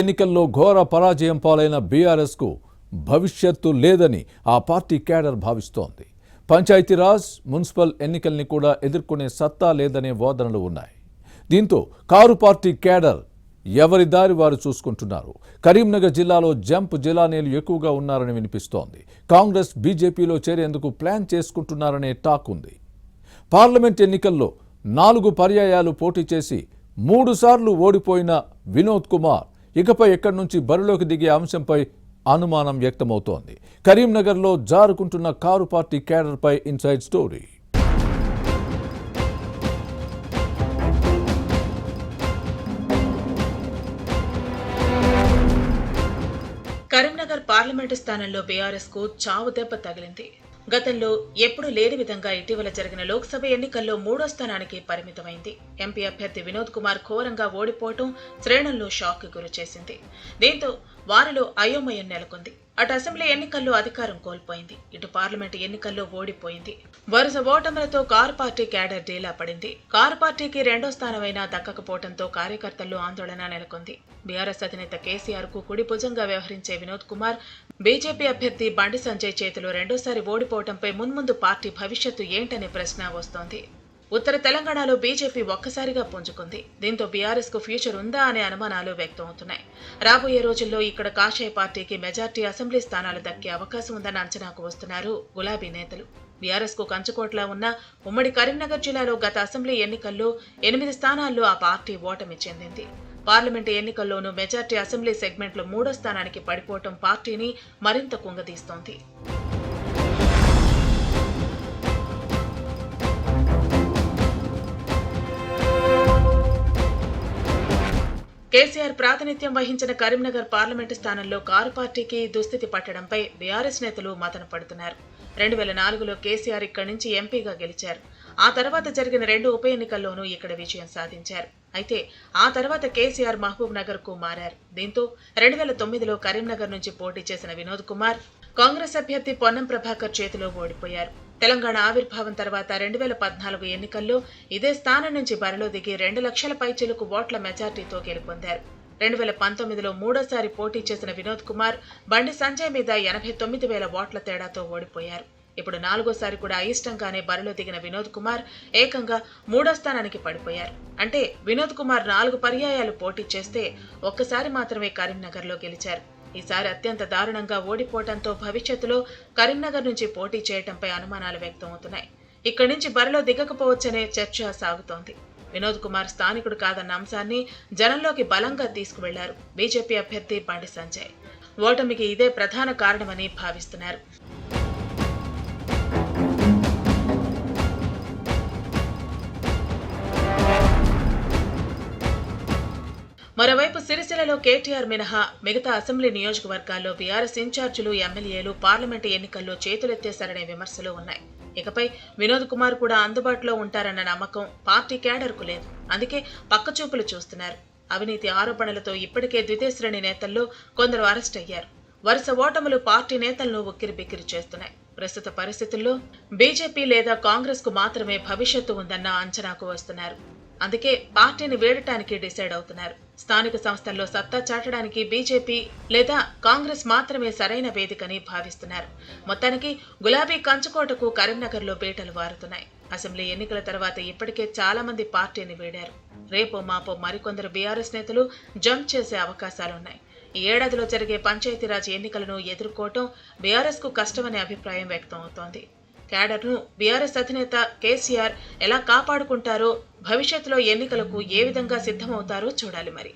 ఎన్నికల్లో ఘోర పరాజయం పాలైన బీఆర్ఎస్కు భవిష్యత్తు లేదని ఆ పార్టీ క్యాడర్ భావిస్తోంది. పంచాయతీరాజ్, మున్సిపల్ ఎన్నికల్ని కూడా ఎదుర్కొనే సత్తా లేదనే వాదనలు ఉన్నాయి. దీంతో కారు పార్టీ క్యాడర్ ఎవరి దారి వారు చూసుకుంటున్నారు. కరీంనగర్ జిల్లాలో జంప్ జిలానీలు ఎక్కువగా ఉన్నారని వినిపిస్తోంది. కాంగ్రెస్ బీజేపీలో చేరేందుకు ప్లాన్ చేసుకుంటున్నారనే టాక్ ఉంది. పార్లమెంట్ ఎన్నికల్లో 4 పర్యాయాలు పోటీ చేసి 3 సార్లు ఓడిపోయిన వినోద్ కుమార్ ఇకపై ఎక్కడి నుంచి బరిలోకి దిగే అంశంపై అనుమానం వ్యక్తమవుతోంది. కరీంనగర్లో జారుకుంటున్న కారు పార్టీ క్యాడర్పై ఇన్సైడ్ స్టోరీ. కరీంనగర్ పార్లమెంటు స్థానంలో బీఆర్ఎస్ కు చావు దెబ్బ తగిలింది. గతంలో ఎప్పుడూ లేని విధంగా ఇటీవల జరిగిన లోక్సభ ఎన్నికల్లో 3వ స్థానానికి పరిమితమైంది. ఎంపీ అభ్యర్థి వినోద్ కుమార్ ఘోరంగా ఓడిపోవటం శ్రేణుల్లో షాక్ కు గురి చేసింది. దీంతో వారిలో అయోమయం నెలకొంది. అటు అసెంబ్లీ ఎన్నికల్లో అధికారం కోల్పోయింది, ఇటు పార్లమెంటు ఎన్నికల్లో ఓడిపోయింది. వరుస ఓటములతో కారు పార్టీ క్యాడర్ డీలా పడింది. కారు పార్టీకి 2వ స్థానమైనా దక్కకపోవడంతో కార్యకర్తల్లో ఆందోళన నెలకొంది. బీఆర్ఎస్ అధినేత కేసీఆర్ కు కుడి భుజంగా వ్యవహరించే వినోద్ కుమార్ బీజేపీ అభ్యర్థి బండి సంజయ్ చేతిలో రెండోసారి ఓడిపోవడంపై మున్ముందు పార్టీ భవిష్యత్తు ఏంటనే ప్రశ్న వస్తోంది. ఉత్తర తెలంగాణలో బీజేపీ ఒక్కసారిగా పుంజుకుంది. దీంతో బీఆర్ఎస్ కు ఫ్యూచర్ ఉందా అనే అనుమానాలు వ్యక్తమవుతున్నాయి. రాబోయే రోజుల్లో ఇక్కడ కాషాయ పార్టీకి మెజార్టీ అసెంబ్లీ స్థానాలు దక్కే అవకాశం ఉందన్న అంచనాకు వస్తున్నారు గులాబీ నేతలు. బీఆర్ఎస్ కు కంచుకోట్లా ఉన్న ఉమ్మడి కరీంనగర్ జిల్లాలో గత అసెంబ్లీ ఎన్నికల్లో 8 స్థానాల్లో ఆ పార్టీ ఓటమి చెందింది. పార్లమెంటు ఎన్నికల్లోనూ మెజార్టీ అసెంబ్లీ సెగ్మెంట్లో 3వ స్థానానికి పడిపోవటం పార్టీని మరింత కుంగదీస్తోంది. కేసీఆర్ ప్రాతినిధ్యం వహించిన కరీంనగర్ పార్లమెంటు స్థానంలో కారు పార్టీకి దుస్థితి పట్టడంపై బీఆర్ఎస్ నేతలు మతన పడుతున్నారు. 2004లో కేసీఆర్ ఇక్కడి నుంచి ఎంపీగా గెలిచారు. ఆ తర్వాత జరిగిన 2 ఉప ఎన్నికల్లోనూ ఇక్కడ విజయం సాధించారు. అయితే ఆ తర్వాత కేసీఆర్ మహబూబ్ నగర్ కు మారారు. దీంతో 2009లో కరీంనగర్ నుంచి పోటీ చేసిన వినోద్ కుమార్ కాంగ్రెస్ అభ్యర్థి పొన్నం ప్రభాకర్ చేతిలో ఓడిపోయారు. తెలంగాణ ఆవిర్భావం తర్వాత 2014 ఎన్నికల్లో ఇదే స్థానం నుంచి బరిలో దిగి 2 లక్షల పైచిలుకు ఓట్ల మెజార్టీతో గెలుపొందారు. 2019లో 3వసారి పోటీ చేసిన వినోద్ కుమార్ బండి సంజయ్ మీద 89,000 ఓట్ల తేడాతో ఓడిపోయారు. ఇప్పుడు 4వసారి కూడా అయిష్టంగానే బరిలో దిగిన వినోద్ కుమార్ ఏకంగా 3వ స్థానానికి పడిపోయారు. అంటే వినోద్ కుమార్ 4 పర్యాయాలు పోటీ చేస్తే ఒక్కసారి మాత్రమే కరీంనగర్లో గెలిచారు. ఈసారి అత్యంత దారుణంగా ఓడిపోవడంతో భవిష్యత్తులో కరీంనగర్ నుంచి పోటీ చేయడంపై అనుమానాలు వ్యక్తమవుతున్నాయి. ఇక్కడి నుంచి బరిలో దిగకపోవచ్చనే చర్చ సాగుతోంది. వినోద్ కుమార్ స్థానికుడు కాదన్న అంశాన్ని జనంలోకి బలంగా తీసుకువెళ్లారు బీజేపీ అభ్యర్థి బండి సంజయ్. ఓటమికి ఇదే ప్రధాన కారణమని భావిస్తున్నారు. మరోవైపు సిరిసిల్లలో కేటీఆర్ మినహా మిగతా అసెంబ్లీ నియోజకవర్గాల్లో బీఆర్ఎస్ ఇన్ఛార్జీలు, ఎమ్మెల్యేలు పార్లమెంటు ఎన్నికల్లో చేతులెత్తేశారనే విమర్శలు ఉన్నాయి. ఇకపై వినోద్ కుమార్ కూడా అందుబాటులో ఉంటారన్న నమ్మకం పార్టీ క్యాడర్కు లేదు. అందుకే పక్కచూపులు చూస్తున్నారు. అవినీతి ఆరోపణలతో ఇప్పటికే ద్వితీయ నేతల్లో కొందరు అరెస్ట్ అయ్యారు. వరుస ఓటములు పార్టీ నేతలను ఉక్కిరిబిక్కిరి చేస్తున్నాయి. ప్రస్తుత పరిస్థితుల్లో బీజేపీ లేదా కాంగ్రెస్ కు మాత్రమే భవిష్యత్తు ఉందన్న అంచనాకు వస్తున్నారు. అందుకే పార్టీని వీడటానికి డిసైడ్ అవుతున్నారు. స్థానిక సంస్థల్లో సత్తా చాటడానికి బీజేపీ లేదా కాంగ్రెస్ మాత్రమే సరైన వేదికని భావిస్తున్నారు. మొత్తానికి గులాబీ కంచుకోటకు కరీంనగర్లో బీటలు వారుతున్నాయి. అసెంబ్లీ ఎన్నికల తర్వాత ఇప్పటికే చాలా మంది పార్టీని వీడారు. రేపో మాపో మరికొందరు బీఆర్ఎస్ నేతలు జంప్ చేసే అవకాశాలున్నాయి. ఈ ఏడాదిలో జరిగే పంచాయతీరాజ్ ఎన్నికలను ఎదుర్కోవటం బీఆర్ఎస్ కు కష్టమనే అభిప్రాయం వ్యక్తం అవుతోంది. క్యాడర్ను బీఆర్ఎస్ అధినేత కేసీఆర్ ఎలా కాపాడుకుంటారో, భవిష్యత్తులో ఎన్నికలకు ఏ విధంగా సిద్ధమవుతారో చూడాలి మరి.